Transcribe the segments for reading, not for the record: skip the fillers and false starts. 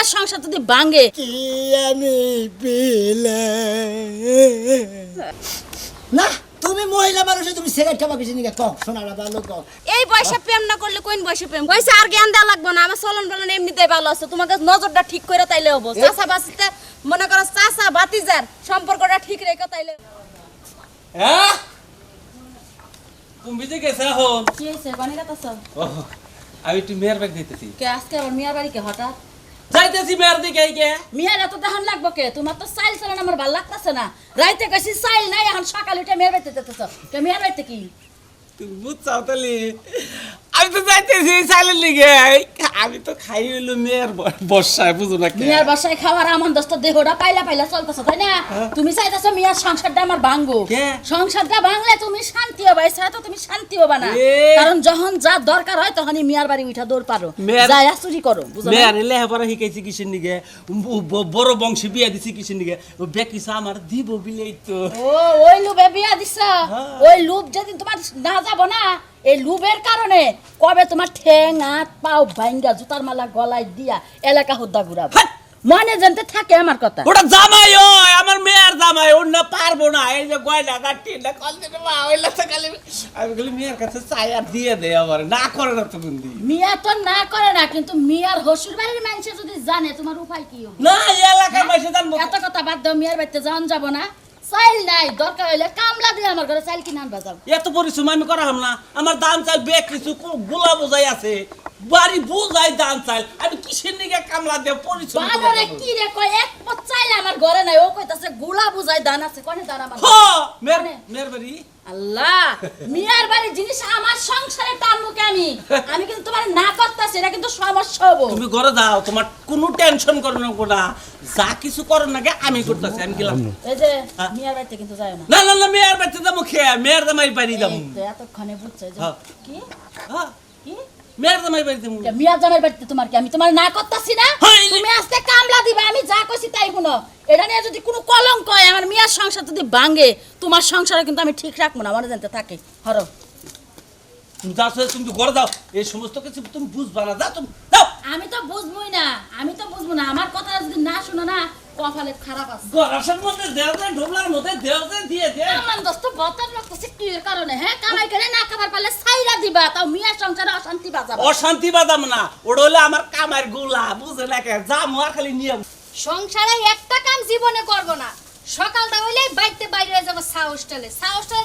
সংসার যদি ভাঙে কি আমি পেলে না তুমি মহিলা মানুষে তুমি সিগারেট খাবা কিছু নিকে কও শোনালা ভালো কও এই বয়সে প্রেম না করলে কোন বয়সে প্রেম বয়সে আর জ্ঞান দেওয়া লাগবে না আমার চলন বলন এমনিতেই ভালো আছে তোমাকে নজরটা ঠিক করে তাইলে হবো চাচা বাসিতে মনে করো চাচা বাতিজার সম্পর্কটা ঠিক রেখে তাইলে হ্যাঁ তুমি যে গেছে এখন কি হইছে বানি কাটাছ আমি একটু মেয়ের ব্যাগ দিতেছি কে আজকে আবার মিয়ার বাড়ি কে হঠাৎ যাইতেছি মেয়ের দিকে কে মিয়ার এত দেখান লাগবো কে তোমার তো চাইল চালান আমার ভালো লাগতেছে না রাইতে কইছি চাইল নাই এখন সকালে উঠে মেয়ের বাড়িতে যেতেছ কে মিয়ার বাড়িতে কি তুমি বুঝছাও তাহলে আমি তো যাইতেছি চাইলের লিগে আমি তো খাই হইলো মেয়ের বর্ষায় বুঝো না কে মিয়ার বাসায় খাওয়ার আমন দস্ত দেহটা পাইলা পাইলা চলতেছ তাই না তুমি চাইতেছো মিয়ার সংসারটা আমার ভাঙবো কে? সংসারটা ভাঙলে তুমি শান্তি হবে ছাড়া তো তুমি শান্তি হবে না এ। কারণ যখন যা দরকার হয় তখনই মিয়ার বাড়ি উঠা দৌড় পারো মেয়ার- যাই চুরি করো বুঝো না? মেয়ের লেহাপড়া শিখাইছি কিসের নিগে বড় বংশী বিয়া দিছি কিসের নিগে ও বেকিসা আমার দিব বিলেই তো ও ওই লুবে বিয়া দিছ হ্যাঁ। ওই লুব যেদিন তোমার না যাব না এই লুবের কারণে কবে তোমার ঠ্যাং হাত পাও ভাঙ্গা জুতার মালা গলায় দিয়া এলাকা হুদ্দা ঘুরাবো হাট! মনে জানতে থাকে আমার কথা ওটা জামাই ওই আমার মেয়ের জামাই ওর না পারবো না এই যে গয়না কাটি না কল দিতে মা ওইলা তো খালি আমি বলি মেয়ের কাছে চাই আর দিয়ে দে আমার না করে না তো বন্দি মিয়া তো না করে না কিন্তু মিয়ার হসুর বাড়ির মানুষে যদি জানে তোমার উপায় কি হবে না এই এলাকার মাসে জানবো এত কথা বাদ দাও মিয়ার বাড়িতে যান যাব না চাইল নাই দরকার হইলে কামলা দিয়ে আমার ঘরে চাইল কিনে আনবা যাও এত পরিশ্রম আমি করাম না আমার দান চাল বেগ কিছু গোলা বোঝাই আছে বাড়ি বোঝাই দান চাল আমি কিসের নিগে কামলা দিয়ে পরিশ্রম করবো? বানরে কি রে কয় এক পথ চাইল আমার ঘরে নাই ও কইতাছে গুলা বুঝাই দান আছে কোনে দান আমার হ মেয়ের কোনে? মেয়ের বাড়ি আল্লাহ মিয়ার বাড়ির জিনিস আমার সংসারে টানবো আমি কিন্তু তোমার না করতেছি এটা কিন্তু সমস্যা হবো তুমি ঘরে যাও তোমার কোনো টেনশন করো না যা কিছু করো না গে আমি করতেছি আমি গেলাম এই যে হ্যাঁ। মিয়ার বাড়িতে কিন্তু যায় না না না না মেয়ের বাড়িতে যাবো খেয়ে মেয়ের জামাই বাড়ি যাবো এই তো এতক্ষণে বুঝছে যে হ্যাঁ। কি হ্যাঁ কি মেয়ের জামাই বাড়ি যাবো এটা মিয়ার জামাইয়ের বাড়িতে তোমার কি আমি তোমার না করতেছি না হ্যাঁ, এই- তুমি আজকে কামলা দিবা আমি যা কইছি তাই শুনো এটা নিয়ে যদি কোনো কলঙ্ক হয় আমার মিয়ার সংসার যদি ভাঙে তোমার সংসারে কিন্তু আমি ঠিক রাখবো না মনে জানতে থাকে হরো তুমি যাও তুমি তো ঘরে যাও এই সমস্ত কিছু তুমি বুঝবা না যাও তুমি যাও আমি তো বুঝবই না আমার কথা যদি না শুনো না কপালে খারাপ আছে গরাসের মধ্যে দেও দে ঢোবলার মধ্যে দেও দে দিয়ে দে আমার দোস্ত বতার লাগতেছে কি এর কারণে হ্যাঁ কামাই করে না খাবার পারলে ছাইরা দিবা তাও মিয়ার সংসারে অশান্তি বাজাবা অশান্তি বাদাম না ওটা হলো আমার কামার গোলা বুঝে না কে যা মোয়ার খালি নিয়ম সংসারে একটা কাম জীবনে করব না সকালটা হইলে বাইতে বাইরে হয়ে যাবো চা হোস্টেলে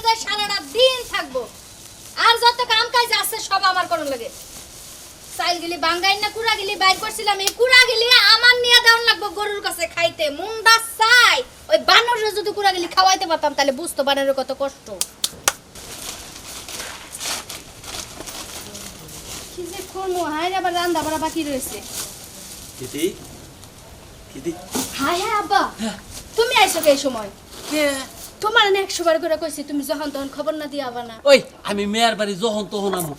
যাই সারাটা দিন থাকবো আর যত কাম কাজ আছে সব আমার করণ লাগে চাইল গিলি বাঙ্গাই না কুড়া গিলি বাইর করছিলাম এই কুড়া গিলি আমার নিয়ে দেওয়ান লাগবো গরুর কাছে খাইতে মুন্ডা চাই ওই বানরের যদি কুড়া গিলি খাওয়াইতে পারতাম তাহলে বুঝতো বানরের কত কষ্ট কি যে করবো হায় রে, আবার রান্না বাড়া বাকি রয়েছে কিদি কিদি হায় হায় আব্বা তুমি আইছো কে এই সময় কে তোমার না 100 বার করে কইছি তুমি যখন তখন খবর না দিয়া আবার না ওই আমি মেয়ের বাড়ি যখন তখন আমু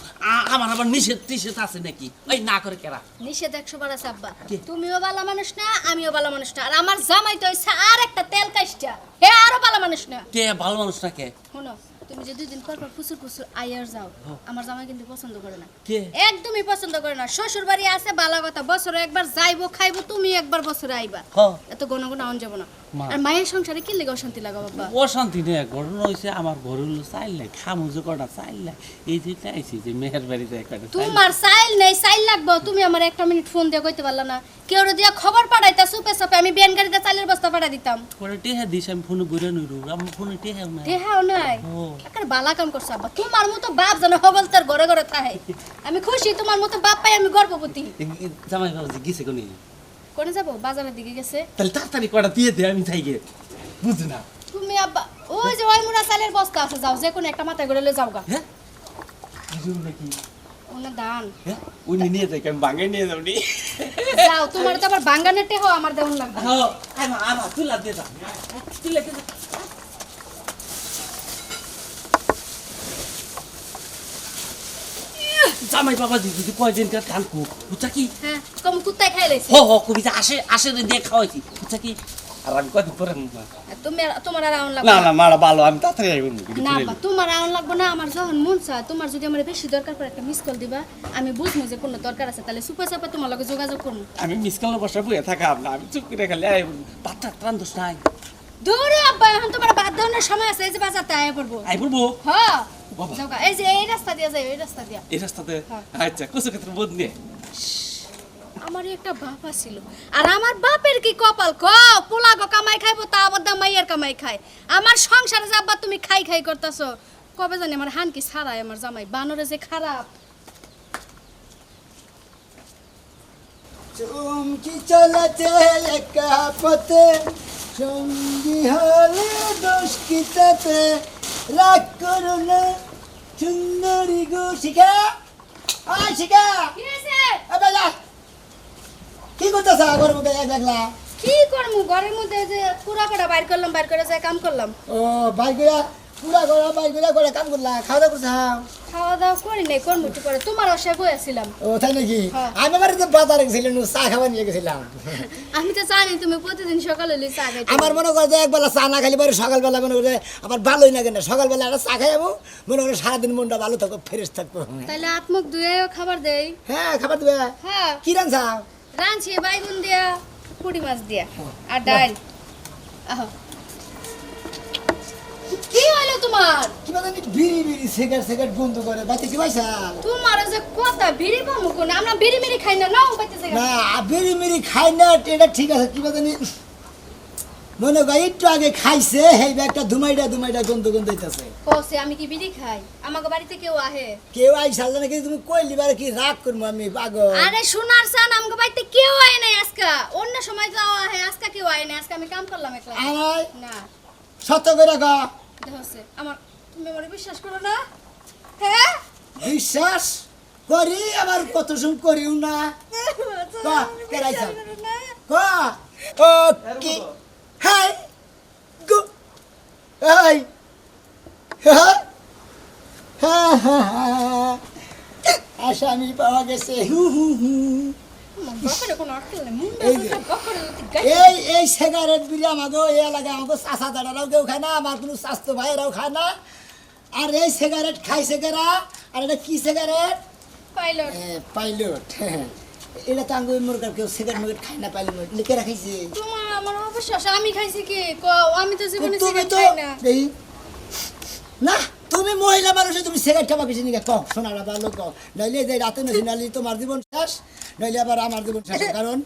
আমার আবার নিষেধ টিষেধ আছে নাকি ওই না করে কেরা নিষেধ 100 বার আছে আব্বা কি? তুমিও ভালো মানুষ না আমিও ভালো মানুষ না আর আমার জামাই তো হইছে আর একটা তেল কাইষ্টা হে আরো ভালো মানুষ না কে ভালো মানুষ না কে শোনো তুমি যে 2 দিন পর পর ফুসুর ফুসুর আইয়ার যাও আমার জামাই কিন্তু পছন্দ করে না কে একদমই পছন্দ করে না শ্বশুর বাড়ি আছে ভালো কথা বছরে একবার যাইবো খাইবো তুমি একবার বছরে আইবা হ্যাঁ এত ঘন ঘন আন যাব না মা। আর মায়ের সংসারে কি লেগে অশান্তি লাগা বাবা অশান্তি নেই ঘটনা হয়েছে আমার ঘর হলো চাইল নাই খামুজো কটা চাইল নাই এই যে চাইছি যে মেয়ের বাড়িতে একটা তোমার চাইল নেই চাইল লাগবো তুমি আমার একটা মিনিট ফোন দিয়ে কইতে পারলা না কেউ দিয়া খবর পাঠাইতা সুপে সাপে আমি বেন গাড়িতে চাইলের বস্তা পাঠাই দিতাম পরে টেহা দিস আমি ফোনে ঘুরে নইরু আমার ফোনে টেহাও নাই দেহাও নাই ও। একটা বালা কাম করছ আব্বা তোমার মতো বাপ যেন হবল তার ঘরে ঘরে থাকে আমি খুশি তোমার মতো বাপ পাই আমি গর্ববতী জামাই বাবাজি গেছে কোনে কোনে যাব বাজারের দিকে গেছে তাহলে তাড়াতাড়ি কটা দিয়ে দে আমি যাই গে বুঝ না তুমি আব্বা ওই যে ওই মুড়া চালের বস্তা আছে যাও যে কোনো একটা মাথায় করে লয়ে যাও গা হ্যাঁ বুঝুন নাকি ওনা দান হ্যাঁ উনি নিয়ে যাই আমি বাঙাই নিয়ে যাবনি যাও তোমার তো আবার বাঙ্গানের টেহো আমার দেউন লাগবে হ্যাঁ আমার তুলা দিয়ে দাও তুলা দিয়ে দাও জামাই বাবাজি যদি কয়দিন কার থাকবো বুঝছা কি হ্যাঁ কম কুত্তায় খাই লাইছে হ হ কবিতা আসে আসে দিয়ে খাওয়াইছি বুঝছা কি আর আমি কদিন পরে তোমার আর আউন না লাগবে না মারা ভালো আমি তাড়াতাড়ি আইব না বা তোমার আউন লাগবে না আমার যখন মন চায় তোমার যদি আমার বেশি দরকার পড়ে একটা মিস কল দিবা আমি বুঝবো যে কোনো দরকার আছে তাহলে সুপা চাপা তোমার লগে যোগাযোগ করবো আমি মিস কল বসে বইয়া থাকা না আমি চুপ করে খালি আইব বাচ্চা ত্রাণ দোষ নাই দৌড়ে আব্বা এখন তোমার বাদ দেওয়ার সময় আছে এই যে বাজারতে আয় পড়বো আই পড়বো হ্যাঁ বাবা। যাও গা। এই যে এই রাস্তা দিয়া যাই এই রাস্তা দিয়া এই রাস্তাতে হ্যাঁ। আচ্ছা কসু ক্ষেত্রে বোধ নিয়ে আমারই একটা বাপ ছিল আর আমার বাপের কি কপাল ক পোলা গো কামাই খাইবো তা আবার মাইয়ের কামাই খায় আমার সংসারে যাবা তুমি খাই খাই করতাছো কবে জানি আমার হান কি ছাড়াই আমার জামাই বানরে যে খারাপ চুমকি চলেছে একা পথে সঙ্গী হলে দোষ কিতাতে রাগ করো না সুন্দরী গো শিখা আয় শিখা কি হইছে এবার যা কি করতেছ আগর মধ্যে এক দেখলা কি করমু ঘরের মধ্যে যে পুরা কটা বাইর করলাম বাইর করে যায় কাম করলাম ও বাইগুলা পুরা করা বাইগুলা করে কাম করলা খাওয়া দাওয়া করছ খাওয়া দাওয়া করি নাই করমু একটু পরে তোমার অসহায় বইয়াছিলাম ও তাই নাকি হ্যাঁ। আমি বাড়িতে বাজারে গেছিলাম চা খাবার নিয়ে গেছিলাম আমি তো জানি তুমি প্রতিদিন সকালে হলে চা খাইতে আমার মনে করে যে একবেলা চা না খালি পরে সকালবেলা মনে করে আবার ভালোই লাগে না সকালবেলা একটা চা খাই যাবো মনে করে সারাদিন মনটা ভালো থাকবো ফ্রেশ থাকবো তাইলে আত্মক ধুয়েও খাবার দেই হ্যাঁ খাবার দেবে হ্যাঁ কি রান্না রাঁধছি বাইগুন দিয়া পুঁটি মাছ দিয়া আর ডাল আহ কি হলো তোমার কি বলেন বিড়ি বিড়ি সিগারেট বন্ধ করে বাতি কি পয়সা তোমার যে কথা বিড়ি পামু কোন আমরা বিড়ি মিড়ি খাই না নাও বাইতে না বিড়ি মিড়ি খাই না এটা ঠিক আছে কি বলেন মনে কর একটু আগে খাইছে এই ব্যাগটা ধুমাইটা গন্ধ হইতাছে কসে আমি কি বিড়ি খাই আমাকে বাড়িতে কেউ আহে কেউ আইসাল না কি তুমি কইলি বারে কি রাগ করবো আমি পাগল আরে সোনার সান আমাকে বাড়িতে কেউ আয় নাই আজকে অন্য সময় যাও আহে আজকে কেউ আয় নাই আজকে আমি কাম করলাম একলা আমার না সত্য করে গা দেখছে আমার তুমি আমার বিশ্বাস করো না হ্যাঁ বিশ্বাস করি আবার কত সময় করিও না বাহ, কেরাইছা। গা ও কি হাই গু এই হ্যাঁ হ্যাঁ হ্যাঁ আসামি পাওয়া গেছে হু হু হু বাপরে কোনো আটকেল নেই মুন্ডা এই যে। বাপরে এই সিগারেট বিড়ি আমাকে এই এলাকায় আমাকে চাষা দাদারাও কেউ খায় না আমার কোনো স্বাস্থ্য ভাইয়েরাও খায় না আর এই সিগারেট খাইছে কেরা আর এটা কি সিগারেট পাইলট পাইলট এটা তো আঙ্গুর মুরগার কেউ সিগারেট খায় না পাইলট এটা কেরা খাইছে তোমার আমার অবশ্য আমি খাইছি কি আমি তো জীবনে তুমি সিগারেট তো খাই না এই না তুমি মহিলা মানুষ তুমি সিগারেট খাবা কিছু নিকে কম শোনালা ভালো কম নইলে যে রাতে নদী নালি তোমার জীবন শেষ নইলে আবার আমার জীবন শেষ কারণ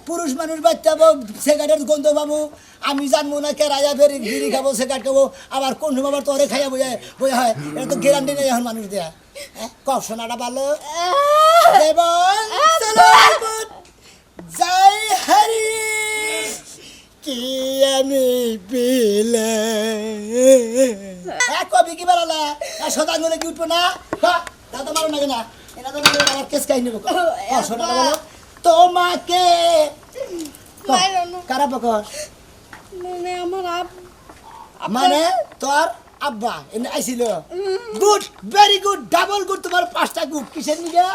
পুরুষ মানুষ বাচ্চা পাবো সিগারেট গন্ধ পাবো আমি জানবো না কেরাইয়া ফেরি বিড়ি খাবো সিগারেট খাবো আবার কোন সময় আবার তোরে খাইয়া বইয়া হয় এটা তো গ্যারান্টি নেই এখন মানুষ দেয়া কম শোনাটা ভালো দেবন চলো জয় হরি কি আমি পেলে কবি কি বেড়ালা শতাঙ্গলে কি উঠবো না তা তো মারো না কেনা এরা তো আমার কেস খাই নেবো শোনা বলো তোমাকে মাইরো না। কারা পকর মানে আমার মানে তোর আব্বা এনে আইছিল good very good double good তোমার 5টা গুড কিসের নিগে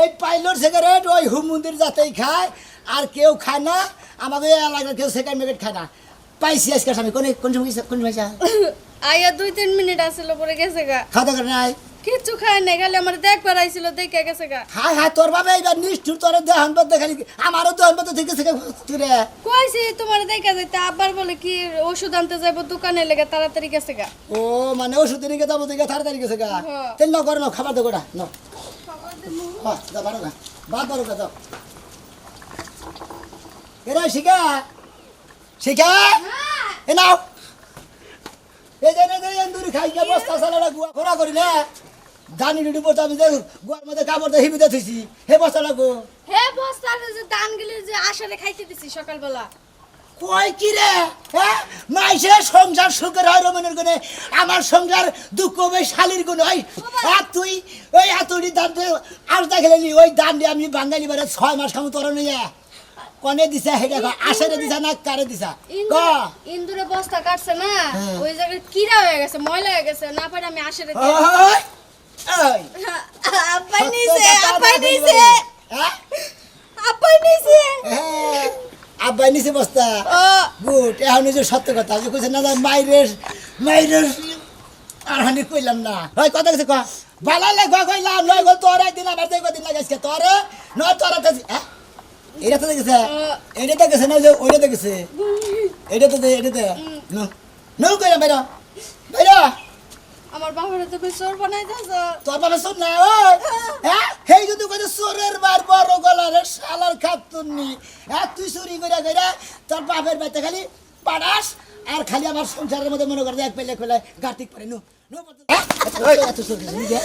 এই পাইলট সিগারেট ওই হুম মন্দির যাতেই খায় আর কেউ খায় না আমাদের এলাকার কেউ সিগারেট খায় না পাইছি আজকে আমি কোন সময় আয়া 2-3 মিনিট আসিল পরে গেছে গা খাওয়া দাওয়া নাই কিচ্ছু খাই নাই খালি আমার দেখবার আইছিল দেখে গেছে গা হাই হাই তোর বাবা এইবার নিষ্ঠুর তোর দেহান বলতে খালি আমারও দেহান বলতে থেকে থেকে তুই কইছি তোমার দেখে যাইতে আবার বলে কি ওষুধ আনতে যাইব দোকানে লেগে তাড়াতাড়ি গেছে গা ও মানে ওষুধ নিয়ে যাবো দিকে তাড়াতাড়ি গেছে গা হ্যাঁ। তেল ন করে নাও খাবার দেবো না হ্যাঁ যা বারো গা বাদ বারো গা যাও এরা শিখা শিখা এ নাও এই যে দূরে খাই গিয়ে বস্তা সালাটা গুয়া খোরা করি না দানি ডুডি পড়তে আমি গুয়ার মধ্যে কাপড় দিয়ে হিবিতে থুইছি হে বস্তা লাগো হে বস্তার যে দানগুলি যে আশারে খাইতে দিছি সকালবেলা কই কি রে হ্যাঁ মাইসে সংসার সুখের হয় রমণের গুণে আমার সংসার দুঃখ হবে শালির গুণে হয় আর তুই ওই হাতুড়ি দান আর দেখলেনি ওই দান দিয়ে আমি বাঙালি বারে 6 মাস খামু তোর নিয়ে কনে দিছা হেডা আশারে দিছা না কারে দিছা ক ইন্দুরে বস্তা কাটছে না হ্যাঁ। ওই জায়গায় কিরা হয়ে গেছে ময়লা হয়ে গেছে না পারে আমি আশারে ওই ওই আপাই নিছে আপাই নিছে হ্যাঁ আপাই নিছে হ্যাঁ আব্বাই নিছে বস্তা ও গুড এখন যে সত্য কথা যে কইছে না মাইরের মাইরের আর হানি কইলাম না ওই কথা কইছে ক বালালে কইলাম নয় গো তোর একদিন আমার দেই কদিন লাগাইছে তোরে নয় তোরা তো এটা তো দেখেছে এটা দেখেছে না যে ওইটা দেখেছে এটা তো এটা দে নো নো কইলাম বাইরা বাইরা আমার বাবার তো চোর বানাইতাছ তোর বাবা শোন না ওই হ্যাঁ হেই যদি কইছে চোরের বার বড় গলারে শালার খাতুননি হ্যাঁ তুই চুরি কইরা কইরা তোর বাপের বাইতে খালি পাড়াস আর খালি আমার সংসারের মধ্যে মনে করে এক পেলে কইলে গাটিক পারে নো নো এত চোর নিগে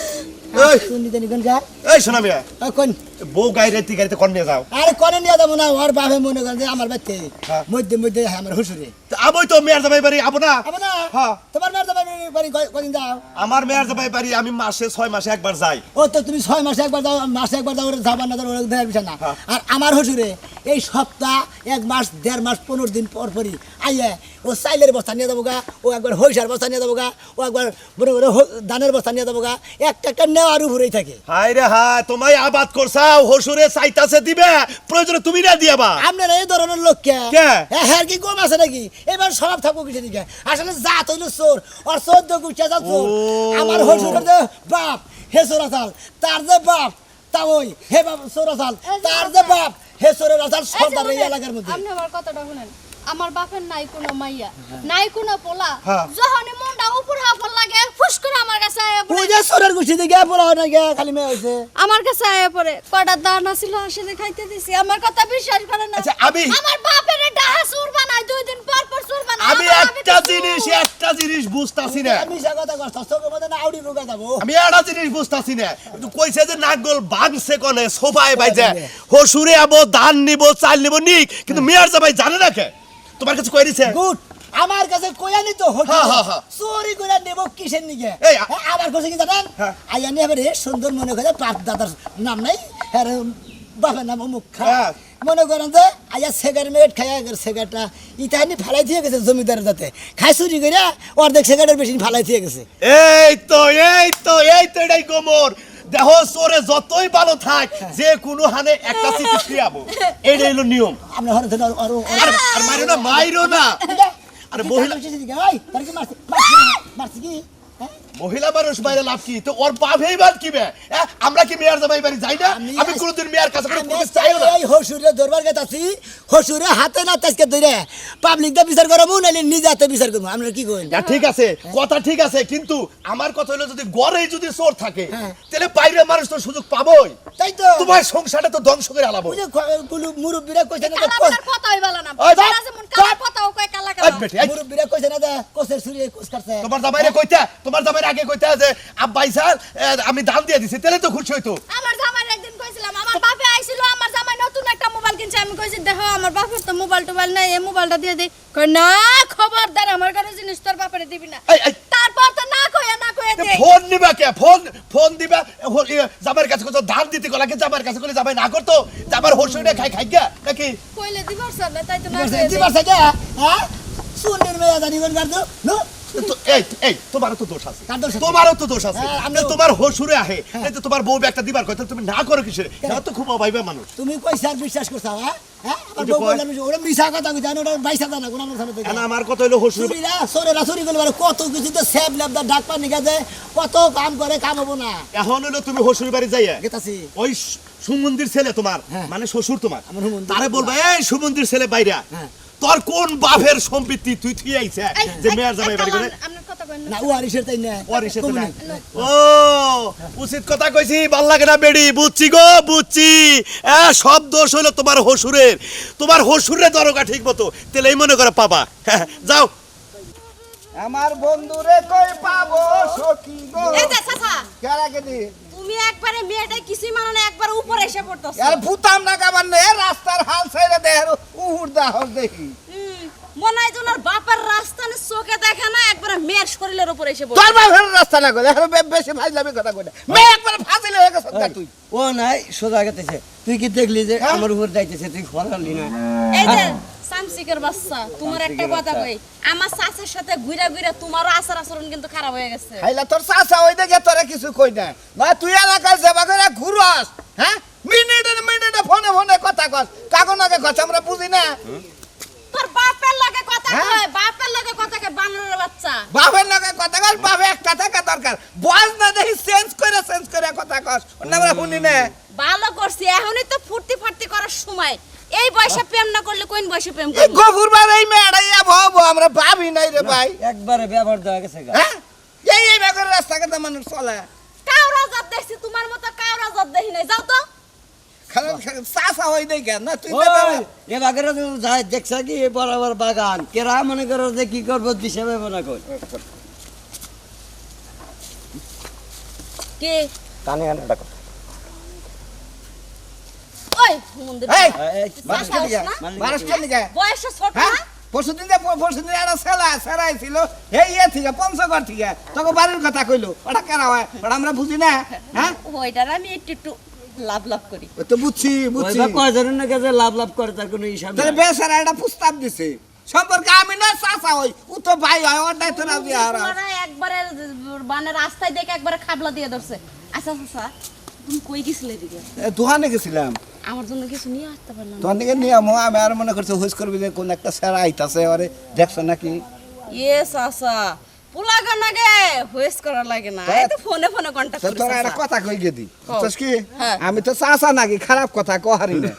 তুই নিতে নিগন যা এই শোনা মিয়া কোন বউ গাড়িতে গাড়িতে কোন নিয়ে যাও আরে কোনে নিয়ে যাবো না ওর বাপে মনে করে যে আমার বাইতে হ্যাঁ। মধ্যে মধ্যে আমার হুসুরে তা আবই তো মেয়ার জামাই বাড়ি আবো না আবার না হ্যাঁ। তোমার মেয়ের যাবে বাড়ি কদিন যাও আমার মেয়ার জামাই বাড়ি আমি মাসে 6 মাসে একবার যাই ও তো তুমি 6 মাসে একবার যাও মাসে একবার যাও ওরা যাবার না যাও ওরা দেখার বিষয় না হ্যাঁ। আর আমার হুজুরে এই সপ্তাহ 1 মাস 1.5 মাস 15 দিন পর পরই আইয়া ও চাইলের বস্তা নিয়ে যাবো গা ও একবার হইসার বস্তা নিয়ে যাবো গা ও একবার বড় বড় ধানের বস্তা নিয়ে যাবো গা একটা একটা নেওয়ার উপরেই থাকে হাই রে হাই তোমায় আবাদ করছাও হসুরে চাইতাছে দিবে প্রয়োজনে তুমি না দিয়াবা আপনারা এই ধরনের লোক কে কে? হ্যাঁ কি কম আছে নাকি এবার স্বভাব থাকবো কিছু দিকে আসলে জাত হইল চোর আর 14 গুছিয়া যাও চোর ও। আমার হসুরের যে বাপ হে চোরাচাল তার যে বাপ তা ওই হে বাপ চোরাচাল তার যে বাপ হে চোরের আচাল সর্দার এই এলাকার মধ্যে আপনি আমার কথাটা শুনেন আমার বাপের নাই কোনো মাইয়া নাই কোনো পোলা হ্যাঁ। যখনই মনটা উপর হাফল লাগে ফুস করে আমার কাছে আয়া পড়ে। ওই যে চোরের গুছি দিকে বড় হয় না গে খালি মেয়ে হয়েছে আমার কাছে আয়া পড়ে কয়টা দানা ছিল আসলে খাইতে দিছি আমার কথা বিশ্বাস করে না আচ্ছা, আমি- আমার বাপের ডাহা সুর বানায় 2 দিন পর পর সুর বানায় আমি আমার একটা বাপের জিনিস বুঝতাছি না আমি সে কথা কষ্ট চোখের মধ্যে না আউড়ি রোগা যাবো আমি একটা জিনিস বুঝতাছি না কিন্তু কইছে যে নাগল বাংছে কোনে সোফায় বাইজে হসুরে আবো ধান নিব চাল নিব নিক কিন্তু মেয়ার জামাই জানে না কে তোমার কাছে কই দিছে গুড আমার কাছে কইয়া নি তো হোটেল হ্যাঁ, হ্যাঁ, হ্যাঁ। চুরি করে নেব কিসের নিকে এই, আমার কাছে কি জানেন হ্যাঁ। আইয়া নিয়ে এবারে সুন্দর মনে করে পাপ দাদার নাম নাই হ্যাঁ বাবার নাম অমুক খা হ্যাঁ। মনে করেন যে আইয়া সিগারেট খাইয়া সিগারেটটা ইতাহানি ফালাই দিয়ে গেছে জমিদারের যাতে খাই চুরি করে অর্ধেক সিগারেটের বেশি ফালাই দিয়ে গেছে এই তো এটাই গোমর দেহ চোরে যতই ভালো থাক যে কোনো হানে একটা চিঠি খিয়াবো এইটাই হলো নিয়ম আমরা হরে ধরে আর মাইরো না আরে মহিলা তার কি মারছি কি হ্যাঁ? মহিলা মানুষ বাইরে লাভ কি তো ওর বাপেই বাদ কি বে আমরা কি মেয়ার জামাই বাড়ি যাই না আমি কোনোদিন মেয়ার কাছে কোনো প্রবেশ চাইও না এই হসুরে দরবার গেতাছি হসুরে হাতে না তাজকে ধরে পাবলিক দা বিচার করবো নাইলে নিজে হাতে বিচার করবো আমরা কি কইন না ঠিক আছে কথা ঠিক আছে কিন্তু আমার কথা হলো যদি গড়েই যদি চোর থাকে হ্যাঁ। তাহলে বাইরে মানুষ তো সুযোগ পাবোই তাই তো তোমার সংসারটা তো ধ্বংস করে আলাবো ওই যে গুলু মুরব্বিরা কইছে না কালা কথাই বলা না ওই যারা যেমন কালা কথাও কয় কালা কালা বেটি মুরব্বিরা কইছে না যে কোসের ছুরি কোস কাটছে তোমার জামাইরে কইতা তোমার জামাইরে আগে কইতা যে আব্বাই স্যার আমি দাম দিয়ে দিছি তাহলে তো খুশি হইতো আমার জামাই একদিন কইছিলাম আমার বাপে আইছিল আমার জামাই নতুন একটা মোবাইল কিনছে আমি কইছি দেখো আমার বাপের তো মোবাইল টোবাইল নাই এই মোবাইলটা দিয়ে দেই কই না খবরদার আমার কোনো জিনিস তোর বাপের দিবি না এই, এই। তারপর তো না কইয়া দে ফোন নিবা কে ফোন দিবা জামাইয়ের কাছে কত দাম দিতে গলাকে জামাইয়ের কাছে কইলে জামাই না করতো জামার হসুরে খাই গা নাকি কইলে দিবার স্যার না তাই তো না দিবারছে দিবারছে কে হ্যাঁ সুনের মেয়া জানি কোন গার্দ নো এই তোমারও তো দোষ আছে কার দোষ আছে? তোমারও তো দোষ আছে হ্যাঁ, আপনি তোমার হসুরে আহে এই তো তোমার বউ একটা দিবার কথা তুমি না করো কিসের এটা তো খুব অভাইবা মানুষ তুমি কইছা আর বিশ্বাস করছ হ্যাঁ হ্যাঁ আমার ওই যে বউ কয়- বললাম ওরা মিছা কথা কইছে ওরা বাইসা জানা কোন আমার সামনে থেকে এখন আমার কথা হলো হসুর চুরিরা চোরেরা চুরি করলে পারে কত কিছু তো সেব লেবদা ডাক পানি গাছে কত কাম করে কাম হবো না এখন হলো তুমি হসুর বাড়ি যাইয়া গেতাছি ওই সুমন্দির ছেলে তোমার হ্যাঁ। মানে শ্বশুর তোমার আমার সুমন্দির। তারে বলবা এই সুমন্দির ছেলে বাইরা হ্যাঁ। তোর কোন বাপের সম্পত্তি তুই থুই আইছে যে মেয়ার জামাই বাড়ি করে আপনার কথা কই না ও আরিসের তাই না ওয়ারিসে তো নাই। কমুনি। ও উচিত কথা কইছি ভাল লাগে না বেড়ি বুঝছি গো বুঝছি সব দোষ হলো তোমার হসুরের তোমার হসুরে দরগা ঠিক মতো তেলেই মনে করে পাবা যাও আমার বন্ধুরে কই পাবো সখী গো এই যে চাচা কেরা কেদি তুমি একবারে মেয়েটা কিছুই মানো না একবার উপরে এসে পড়তেছ আর ভূতাম না কামান নে রাস্তার হাল ছাইরে দেহের উহুর দাহর দেখি মনে হয় তোমার বাপের রাস্তা না চোখে দেখে না একবারে মেয়ের শরীরের উপরে এসে পড়ছে তোর বাপের রাস্তা না কই এখন বেশি ফাইলামি কথা কই মেয়ে একবার ফাজিল হয়ে গেছ তুই ও নাই সোজা গেতেছে তুই কি দেখলি যে আমার উপর যাইতেছে তুই ফলালি না এই যে সামসিকের বাচ্চা তোমার একটা কথা কই আমার চাচার সাথে ঘুরা ঘুরা তোমারও আচার আচরণ কিন্তু খারাপ হয়ে গেছে খাইলা তোর চাচা ওই দেখে তোরে কিছু কই না না তুই এলাকায় যাবা করে ঘুরস হ্যাঁ মিনিটে ফোনে কথা কস কাগো নাকে কথা আমরা বুঝি না তোর বাপের লাগে বাপের লগে কথা কস বাপে একটা থাকা দরকার বয়স না দেখি চেঞ্জ করে কথা কস অন্য আমরা শুনি না ভালো করছি এখনই তো ফুর্তি ফার্তি করার সময় এই বয়সে প্রেম না করলে কোন বয়সে প্রেম এই করব গফুর বার এই মেয়েটাই ভাবো আমরা ভাবি নাই রে ভাই একবারে ব্যবহার দেওয়া গেছে গা। হ্যাঁ এই বেকার রাস্তা কাটা মানুষ চলে কাউরা জাত দেখছি তোমার মতো কাউরা জাত দেখি নাই যাও তো খারাপ চাষা হই দেই কেন না তুই ওই, এ বাগেরা তো যায় দেখছ কি এ বরাবর বাগান কেরা মনে করো যে কি করবো হিসাবে মনে কর কি কানে কানে ডাকো ওই মন্দির এই এই, বারস কে লিগা মালিক বারস কে লিগা বয়সে ছোট হ্যাঁ না পরশুদিন একটা সেলাই ছিল এই থেকে পঞ্চগড় থেকে তোকে বাড়ির কথা কইলো ওটা কেনা হয় ওটা আমরা বুঝি না হ্যাঁ ওইটার আমি একটু লাভ লাভ করি ও তো বুঝছি বুঝছি ওইবা কয়জনের না কাছে লাভ লাভ করে তার কোনো হিসাব তাহলে নেই। বেচারা একটা প্রস্তাব দিছে সম্পর্কে আমি না চাচা হই ও তো ভাই হয় ওর দায়িত্ব না দিয়ে হারা তোমারা একবারে মানে রাস্তায় দেখে একবারে খাবলা দিয়ে ধরছে আচ্ছা আচ্ছা তুমি কই গেছিলে দিকে দোকানে গেছিলাম আমার জন্য কিছু নিয়ে আসতে পারলাম না। দোকান থেকে নিয়ে আমি আর মনে করছি হুইস করবি যে কোন একটা স্যার আইতাছে ওরে দেখছো নাকি ইয়েস আচ্ছা পুলাগা নাগে হুইস করা লাগে না এই তো ফোনে ফোনে কন্টাক্ট তো করি তোরা একটা কথা কই গেদি বুঝছস কি হ্যাঁ। আমি তো চাচা নাকি খারাপ কথা কহারি না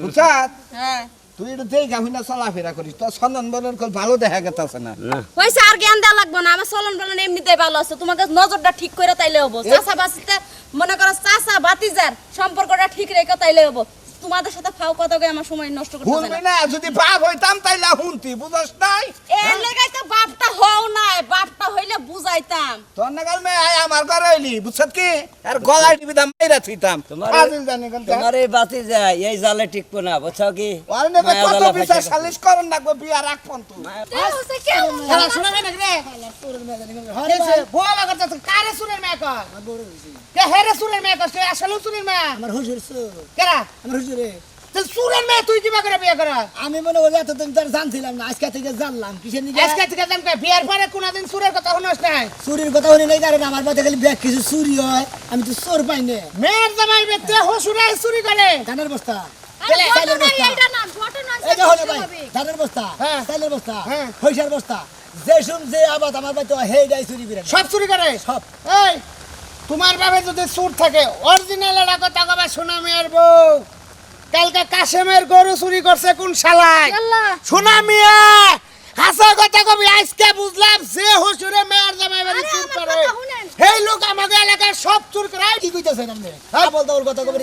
বুঝছস হ্যাঁ তুই এটা দেখ আমি না চলাফেরা করিস তোর সন্দন বলন কল ভালো দেখা গেছে না হইছে আর জ্ঞান দেওয়া লাগবে না আমার চলন বলন এমনিতেই ভালো আছে তোমাকে নজরটা ঠিক করে তাইলে হবো চাচা বাসিতে মনে করো চাচা বাতিজার সম্পর্কটা ঠিক রেখে তাইলে হবো তোমাদের সাথে ফাও কথা কই আমার সময় নষ্ট করতে শুনবি চাই না না যদি বাপ হইতাম তাইলে শুনতি বুঝস নাই এর লেগাই তো বাপটা হও নাই বাপটা হইলে বুঝাইতাম তোর নাগাল মে আয় আমার ঘরে হইলি বুঝছত কি আর গলায় টিপি দাম মাইরা থুইতাম ফাজিল জানি কোন তোমার এই বাতি যায় এই জালে টিকবো না বুঝছো কি আর নেবে মায়া কত জ্বালা বিচার ফাইসা সালিশ করন লাগবে বিয়া রাখ পন্ত হচ্ছে কেমন শালা শোনা না রে হরে বুয়া করতে কারে সুরের মেয়ে কর কে হেরে সুরের মেয়ে কর আসলে সুরের মেয়ে আমার হুজুর কেরা আমার হুজুরে তো সুরের মেয়ে তুই কিবা করে বিয়ে করা আমি মনে করি এতদিন তার জানছিলাম না আজকে থেকে জানলাম কিসের নিকে আজকে থেকে জানকে বিয়ের পরে কোনদিন সুরের কথা শুনস নাই চুরির কথা শুনি নাই কারণ আমার বাড়িতে খালি ব্যাগ কিছু চুরি হয় আমি তো চোর পাই না মেয়ের জামাই বেতে হসুরে চুরি করে ধানের বস্তা আরে চাইলের ঘটনা বস্তা এইটা না ঘটনা এই যে হলে ভাই ধানের বস্তা হ্যাঁ। চাইলের বস্তা হ্যাঁ। পয়সার বস্তা যে শুন যে আবাদ আমার বাড়িতে হে ডাই চুরি করে সব চুরি করে সব এই তোমার বাবা যদি সুর থাকে অরিজিনাল এটা কথা কবা শোনা মেয়ের বউ কালকে কাশেমের গরু চুরি করছে কোন শালায় আল্লাহ শোনা মিয়া হাসা কথা কবি আজকে বুঝলাম যে হসুরে মেয়ের জামাই বাড়ি আরে চুর আমার করে কথা শুনেন। এই লোক আমাদের এলাকার সব চুর করে কি কইতেছেন আপনি হ্যাঁ বলতো ওর কথা কবি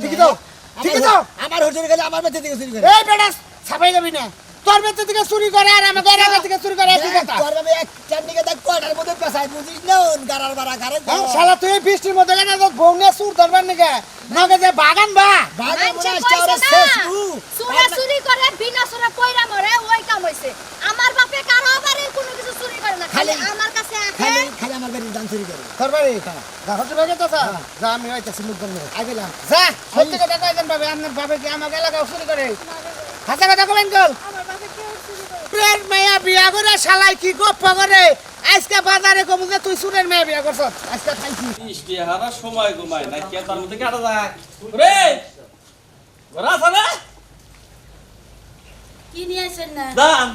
ঠিকই তো ঠিকই তো আমার হুজুরে গেলে আমার বাড়িতে থেকে চুরি করে এই বেটা ছাপাই যাবি না তোর বেতে থেকে চুরি করে আর আমাদের এলাকা থেকে চুরি করে একই কথা তোর আমি এক চারদিকে দেখ কয়টার মধ্যে পেছাই বুঝিস না গারার বাড়া গারে হ্যাঁ, শালা তুই বৃষ্টির মধ্যে কেন তো বউনে চুর ধরবার নাকি নগে যে বাগান বা বাগান মানছে মনে কইছে হচ্ছে না, শেষ চুরা চুরি করে বিনা চুরা পয়রা মরে ওই কাম হইছে আমার বাপে কারো বাড়ি কোনো কিছু চুরি করে না খালি খালি- আমার কাছে খালি আসে খালি আমার বাড়ির দান চুরি করে তোর বাড়ি যা হতে পারে তো যা আমি হইতাছি লোক ধরবে আগেলাম যা সত্যি কথা কইছেন ভাবে আপনার বাপে কি আমার এলাকা চুরি করে হাতে কথা বলেন কল আমার বাপে কেউ চুরি করে না। প্রেম মেয়া বিয়া করে শালাই কি গপ্প করে আজকে বাজারে কমু যে তুই সুরের মেয়ে বিয়া করছ আজকে খাইছি বৃষ্টি হারা সময় ঘুমায় না কে তার মধ্যে কাটা যায় রে ঘোরা আছে না কি নিয়ে আইছেন না দান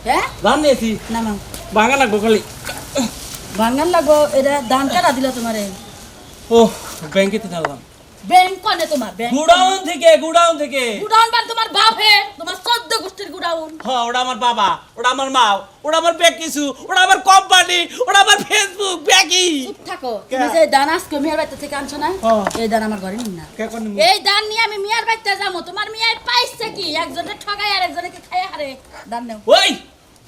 হ্যাঁ দান নিয়েছি না না ভাঙা লাগবো খালি ভাঙান লাগো এটা দান কাটা দিল তোমারে ও ব্যাংকে তো নিলাম ব্যাংক কোনে তোমার ব্যাংক গুডাউন থেকে গুডাউন বান তোমার বাপে তোমার 14 গোষ্ঠীর গুডাউন হ্যাঁ ওটা আমার বাবা ওটা আমার মা ওটা আমার ব্যাগ কিছু ওটা আমার কোম্পানি ওটা আমার ফেসবুক ব্যাগই চুপ থাকো তুমি যে দান আজকে মিয়ার বাড়িতে থেকে আনছো না হ্যাঁ। এই দান আমার ঘরে নিন না কে কোন এই দান নিয়ে আমি মিয়ার বাড়িতে যাবো তোমার মিয়ার পাইছে কি একজনের ঠগাই আর একজনকে খাইয়া হারে দান নাও ওই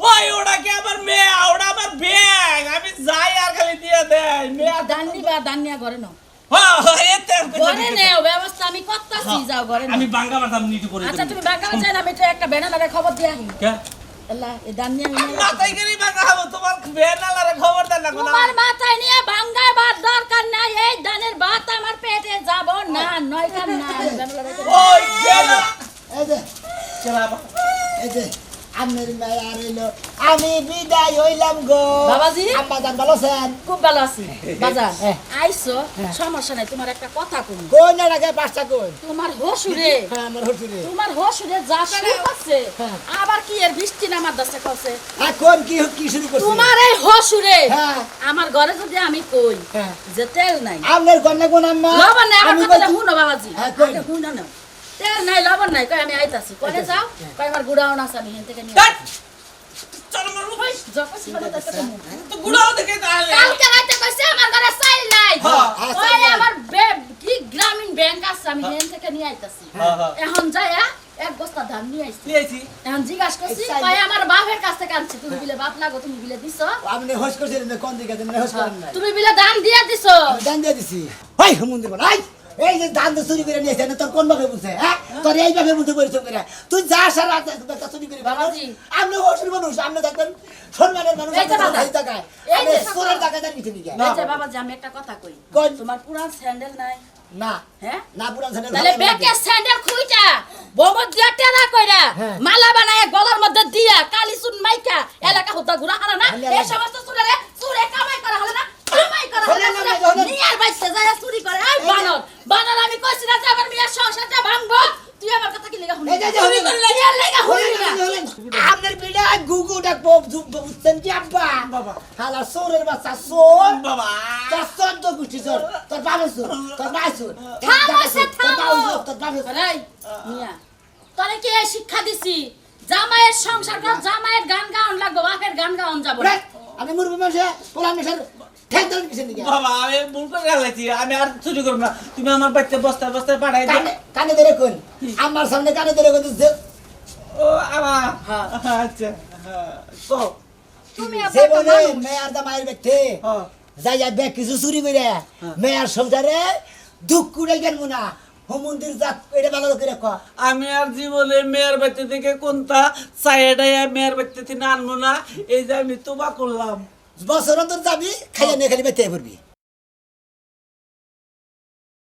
ওই ওটা কি আমার মেয়ে ওটা আমার ব্যাগ আমি যাই আর খালি দিয়ে দেয় মেয়ে দান নিবা দান নিয়া ঘরে নাও হ্যাঁ এতে ঘরে নেও ব্যবস্থা আমি করতেছি যাও ঘরে নাও আমি বাঙ্গা মারতাম নিতে পড়ে আচ্ছা তুমি বাগান যাই না আমি তো একটা ব্যানার লাগে খবর দিয়ে আসি কে আল্লাহ এই দান নিয়ে আমি মিয়ার মাথায় গেলি বাঙ্গা হবো তোমার বেনালারে খবর দেন না কোন তোমার মাথায় নিয়ে ভাঙ্গায় বার দরকার নাই এই ধানের ভাত আমার পেটে যাব না নয় কাম না ওই বেনা এই যে চলা এই যে আমের মেয়া রইলো আমি বিদায় হইলাম গো বাবাজি। আম্মা জান ভালো আছেন খুব ভালো আছি বাজার হ্যাঁ। আইছো সমস্যা নাই তোমার একটা কথা কই কই না রাখে পাঁচটা কই তোমার হসুরে হ্যাঁ আমার হচ্ছে তোমার হসুরে যা শুরু করছে হ্যাঁ। আবার কি এর বৃষ্টি নামার দাসে করছে এখন কি শুরু করছে তোমার এই হসুরে হ্যাঁ। আমার ঘরে যদি আমি কই হ্যাঁ। যে তেল নাই আপনার কন্যা কোন আম্মা লবণ নাই আমার আমি কথাটা বলছি- শুনো বাবাজি হ্যাঁ, কই। আগে শুনো না তেল নাই লবণ নাই কই আমি আইতাছি কই যাও কই আমার গুড়াও না আমি হেন থেকে নিয়ে ধ্যাৎ! চল মারু ওই যখন ছিল তার কথা মনে নাই। তো গুড়াও দেখে তাহলে কালকে রাতে কইছে আমার ঘরে চাইল নাই হ্যাঁ, ওই আমার কি গ্রামীণ ব্যাংক আছে আমি হেন থেকে নিয়ে আইতাছি হ্যাঁ, হ্যাঁ। এখন যায়া এক বস্তা ধান নিয়ে আইছি নিয়েছি এখন জিজ্ঞাসা করছি এই চাইল- কই আমার বাপের কাছ থেকে আনছি তুমি বিলে বাপ লাগো তুমি বিলে দিছো আপনি হোস করছিলেন না, কোন দিকে দেন হোস করেন নাই তুমি বিলে দান দিয়ে দিছো আমি দান দিয়ে দিছি ওই মন্দির বল এই এই যে ধান তো চুরি করে নিয়েছে না তোর কোন ভাবে বলছে হ্যাঁ তোর এই ভাবে বলতে পরিশ্রম করে তুই যা সারা একটা চুরি করে বাবাজি। আপনি হোসের মানুষ আপনি থাকবেন সম্মানের মানুষ এই যে আপনার দাদা। ভাই টাকায় এই আপনি যে। সোনার টাকা দেন কিছু নিয়ে এই যে বাবাজি আমি একটা কথা কই কই। তোমার পুরান স্যান্ডেল নাই না হ্যাঁ না পুরান স্যান্ডেল তাহলে বেকে স্যান্ডেল খুইটা বোমত দিয়া টেরা কইরা হ্যাঁ। মালা বানায় গলার মধ্যে দিয়া কালি চুন মাইকা এলাকা হুদা ঘুরা হারা না হালে এই হালে। সমস্ত চুরে চুরে কামাই করা হলো না কামাই করা হলো হলে না, না হলে না। নিয়ার বাইসে যায় চুরি করে এই বানর বানর আমি কইছি না যে আমার মিয়ার সংসারটা ভাঙবো তুই আমার কথা কি লাগা শুনি এই যে, যে, চুরি হলে না। করলে ইয়ার লাগা শুনি না আপনার বিড়া গুগুটা বুঝছেন কি আব্বা বাবা হালা সোরের বাচ্চা সোর বাবা তোর চোদ্দ গুষ্টি চোর তোর বাবা চোর তোর মা চোর থামো, তোর থামো। বাবা চোর তোর বাবা চোর আরে মিয়া তোরে কি এই শিক্ষা দিছি জামাইয়ের সংসার কর জামাইয়ের গান গাওন লাগবো বাপের গান গাওন যাব না আমি মুরবি মানুষে পোলা মেশার ঠেক ধরেন কিসের দিকে বাবা আমি ভুল করে গেলাইছি আমি আর চুরি করব না তুমি আমার বাচ্চা বস্তায় বস্তায় পাঠাই দিও কানে কানে ধরে কোন আমার সামনে কানে ধরে কোন ও আমা আচ্ছা হ্যাঁ তো তুমি যে আবার বলে মেয়ার দা মায়ের ব্যক্তি হ্যাঁ যাই যাই ব্যাগ কিছু চুরি করে মেয়ার সংসারে দুঃখ কুড়াই গেল না হুমন্দির জাত এটা ভালো করে কয় আমি আর জীবনে মেয়ের বাচ্চা থেকে কোনটা চাইডাইয়া মেয়ের বাচ্চা থেকে আনবো না এই যে আমি তোবা করলাম বছর তোর যাবি খাইয়া নিয়ে খালি বেঁচে পড়বি